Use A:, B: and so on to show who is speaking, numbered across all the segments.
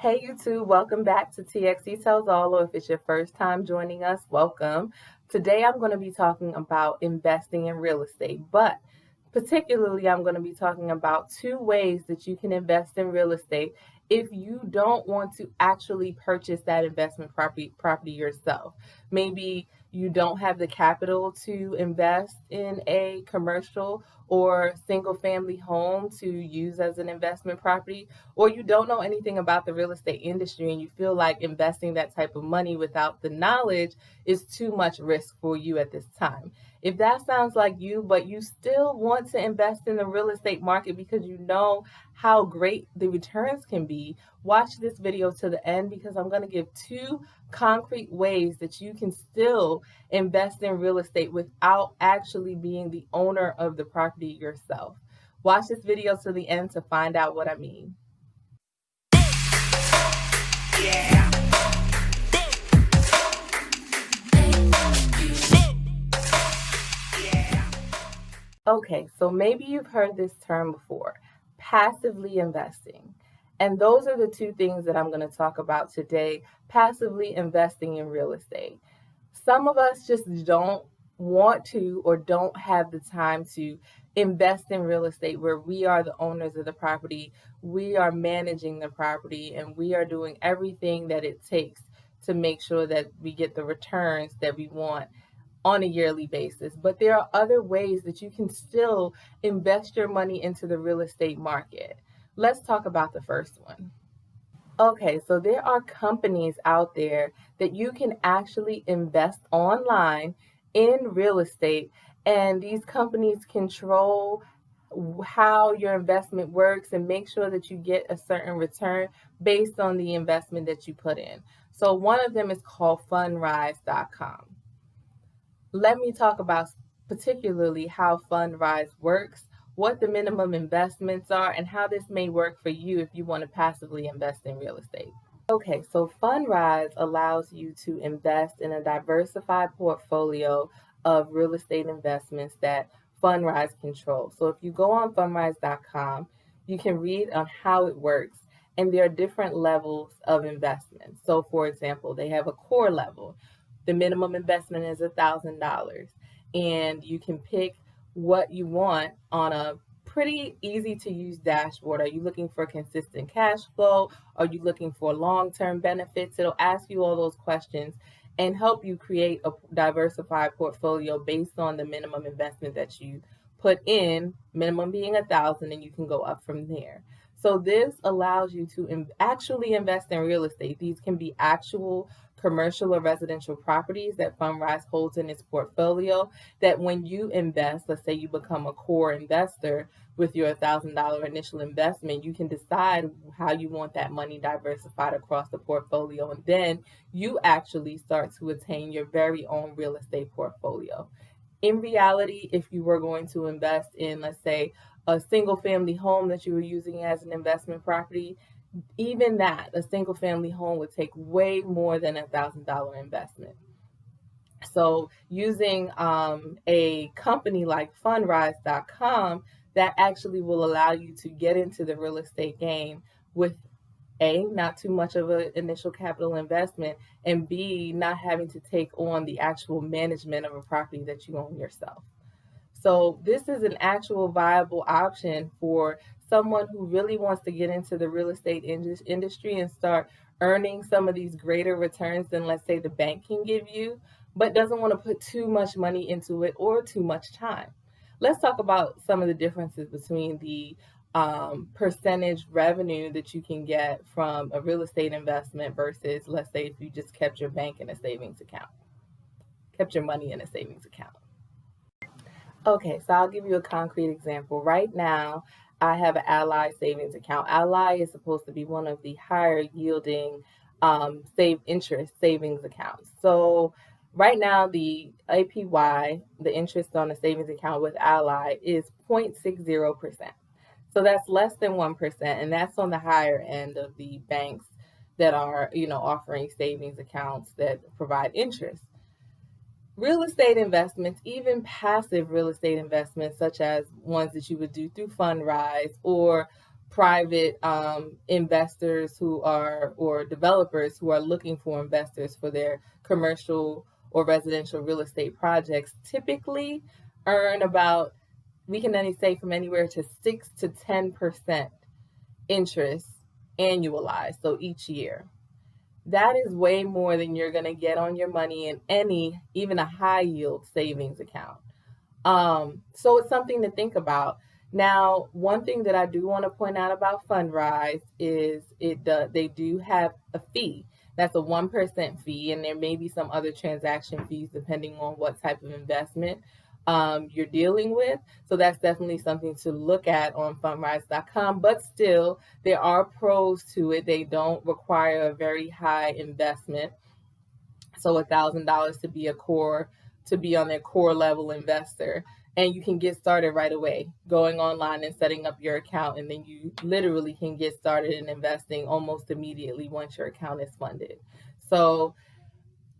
A: Hey YouTube, welcome back to TXE Tells All, or if it's your first time joining us, welcome. Today I'm going to be talking about investing in real estate, but particularly I'm going to be talking about two ways that you can invest in real estate if you don't want to actually purchase that investment property yourself. Maybe you don't have the capital to invest in a commercial or single family home to use as an investment property, or you don't know anything about the real estate industry and you feel like investing that type of money without the knowledge is too much risk for you at this time. If that sounds like you, but you still want to invest in the real estate market because you know how great the returns can be, watch this video to the end because I'm going to give two concrete ways that you can still invest in real estate without actually being the owner of the property yourself. Watch this video to the end to find out what I mean. Okay, so maybe you've heard this term before, passively investing. And those are the two things that I'm going to talk about today, passively investing in real estate. Some of us just don't want to or don't have the time to invest in real estate where we are the owners of the property, we are managing the property, and we are doing everything that it takes to make sure that we get the returns that we want on a yearly basis. But there are other ways that you can still invest your money into the real estate market. Let's talk about the first one. Okay, so there are companies out there that you can actually invest online in real estate, and these companies control how your investment works and make sure that you get a certain return based on the investment that you put in. So one of them is called Fundrise.com. Let me talk about particularly how Fundrise works, what the minimum investments are, and how this may work for you if you want to passively invest in real estate. Okay, so Fundrise allows you to invest in a diversified portfolio of real estate investments that Fundrise controls. So if you go on fundrise.com, you can read on how it works, and there are different levels of investment. So for example, they have a core level. The minimum investment is $1,000, and you can pick what you want on a pretty easy to use dashboard. Are you looking for consistent cash flow? Are you looking for long-term benefits? It'll ask you all those questions and help you create a diversified portfolio based on the minimum investment that you put in, minimum being $1,000, and you can go up from there. So this allows you to actually invest in real estate. These can be actual commercial or residential properties that Fundrise holds in its portfolio, that when you invest, let's say you become a core investor with your $1,000 initial investment, you can decide how you want that money diversified across the portfolio, and then you actually start to attain your very own real estate portfolio. In reality, if you were going to invest in, let's say, a single family home that you were using as an investment property, even that, a single family home would take way more than $1,000 investment. So using a company like Fundrise.com, that actually will allow you to get into the real estate game with not too much of an initial capital investment, and B, not having to take on the actual management of a property that you own yourself. So this is an actual viable option for someone who really wants to get into the real estate industry and start earning some of these greater returns than, let's say, the bank can give you, but doesn't want to put too much money into it or too much time. Let's talk about some of the differences between the percentage revenue that you can get from a real estate investment versus, let's say, if you just kept your bank in a savings account, kept your money in a savings account. Okay, so I'll give you a concrete example. Right now, I have an Ally savings account. Ally is supposed to be one of the higher yielding save interest savings accounts. So right now, the APY, the interest on a savings account with Ally, is 0.60%. So that's less than 1%, and that's on the higher end of the banks that are, offering savings accounts that provide interest. Real estate investments, even passive real estate investments, such as ones that you would do through Fundrise or private investors or developers who are looking for investors for their commercial or residential real estate projects typically earn about, we can only say from anywhere to 6 to 10% interest annualized, so each year. That is way more than you're going to get on your money in any, even a high yield savings account. So it's something to think about. Now, one thing that I do want to point out about Fundrise is they do have a fee. That's a 1% fee, and there may be some other transaction fees depending on what type of investment you're dealing with. So that's definitely something to look at on fundrise.com. But still, there are pros to it. They don't require a very high investment. So $1,000 to be on their core level investor, and you can get started right away going online and setting up your account, and then you literally can get started in investing almost immediately once your account is funded. So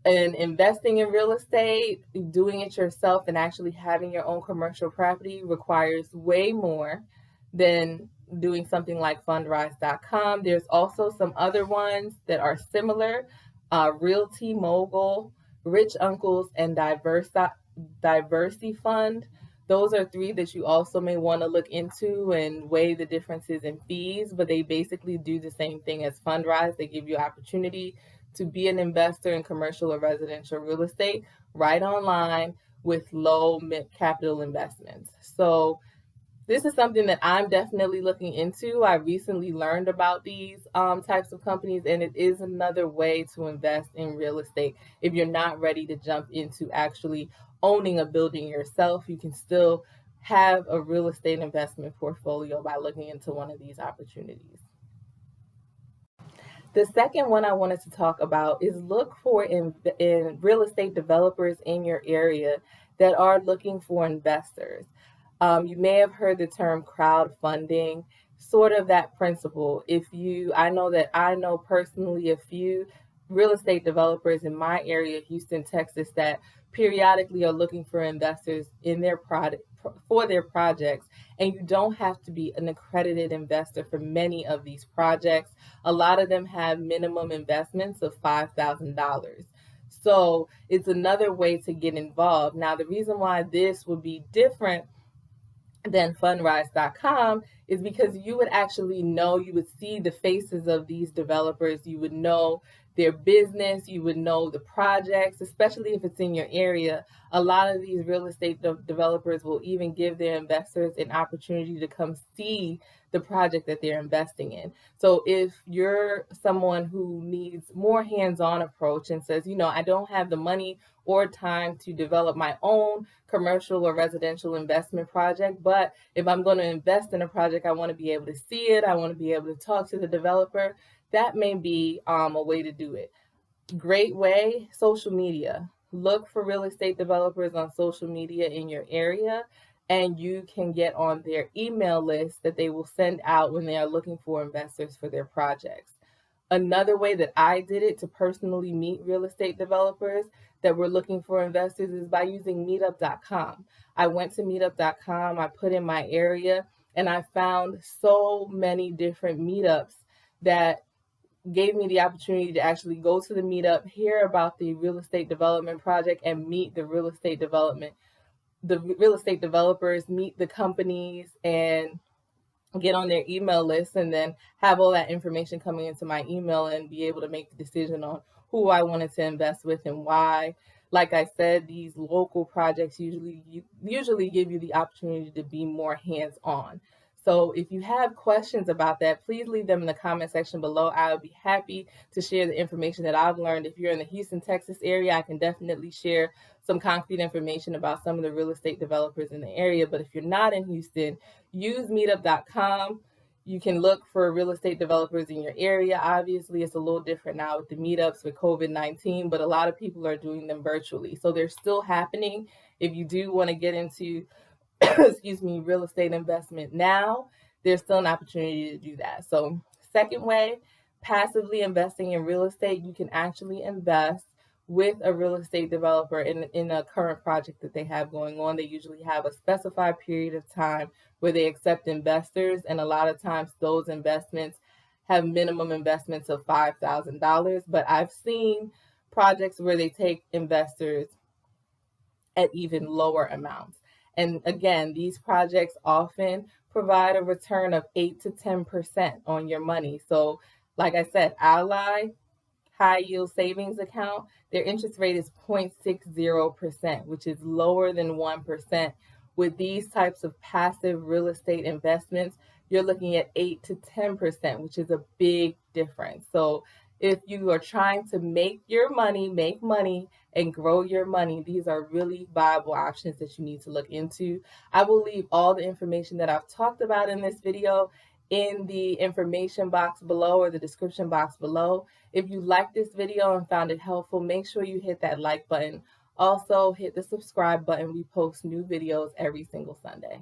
A: and investing in real estate, doing it yourself and actually having your own commercial property requires way more than doing something like fundrise.com. There's also some other ones that are similar, Realty Mogul, Richuncles, and diversyfund. Those are three that you also may want to look into and weigh the differences in fees, but they basically do the same thing as Fundrise. They give you opportunity to be an investor in commercial or residential real estate right online with low capital investments. So this is something that I'm definitely looking into. I recently learned about these types of companies, and it is another way to invest in real estate. If you're not ready to jump into actually owning a building yourself, you can still have a real estate investment portfolio by looking into one of these opportunities. The second one I wanted to talk about is look for in real estate developers in your area that are looking for investors. You may have heard the term crowdfunding, sort of that principle. I know personally a few real estate developers in my area, Houston, Texas, that periodically are looking for investors in their product for their projects. And you don't have to be an accredited investor for many of these projects. A lot of them have minimum investments of $5,000. So it's another way to get involved. Now, the reason why this would be different than fundrise.com is because you would see the faces of these developers. You would know their business, you would know the projects, especially if it's in your area. A lot of these real estate developers will even give their investors an opportunity to come see the project that they're investing in. So if you're someone who needs more hands-on approach and says, I don't have the money or time to develop my own commercial or residential investment project, but if I'm going to invest in a project, I want to be able to see it, I want to be able to talk to the developer, that may be a way to do it. Great way, social media. Look for real estate developers on social media in your area, and you can get on their email list that they will send out when they are looking for investors for their projects. Another way that I did it to personally meet real estate developers that were looking for investors is by using meetup.com. I went to meetup.com, I put in my area, and I found so many different meetups that gave me the opportunity to actually go to the meetup, hear about the real estate development project, and meet the real estate developers, meet the companies, and get on their email list, and then have all that information coming into my email and be able to make the decision on who I wanted to invest with and why. Like I said, these local projects usually give you the opportunity to be more hands-on. So if you have questions about that, please leave them in the comment section below. I would be happy to share the information that I've learned. If you're in the Houston, Texas area, I can definitely share some concrete information about some of the real estate developers in the area. But if you're not in Houston, use meetup.com. You can look for real estate developers in your area. Obviously, it's a little different now with the meetups with COVID-19, but a lot of people are doing them virtually. So they're still happening. If you do want to get into real estate investment now, there's still an opportunity to do that. So second way, passively investing in real estate, you can actually invest with a real estate developer in a current project that they have going on. They usually have a specified period of time where they accept investors, and a lot of times those investments have minimum investments of $5,000. But I've seen projects where they take investors at even lower amounts. And again, these projects often provide a return of 8 to 10% on your money. So, like I said, Ally high yield savings account, their interest rate is 0.60%, which is lower than 1%. With these types of passive real estate investments, you're looking at 8 to 10%, which is a big difference. So if you are trying to make money, and grow your money, these are really viable options that you need to look into. I will leave all the information that I've talked about in this video in the information box below or the description box below. If you liked this video and found it helpful, make sure you hit that like button. Also, hit the subscribe button. We post new videos every single Sunday.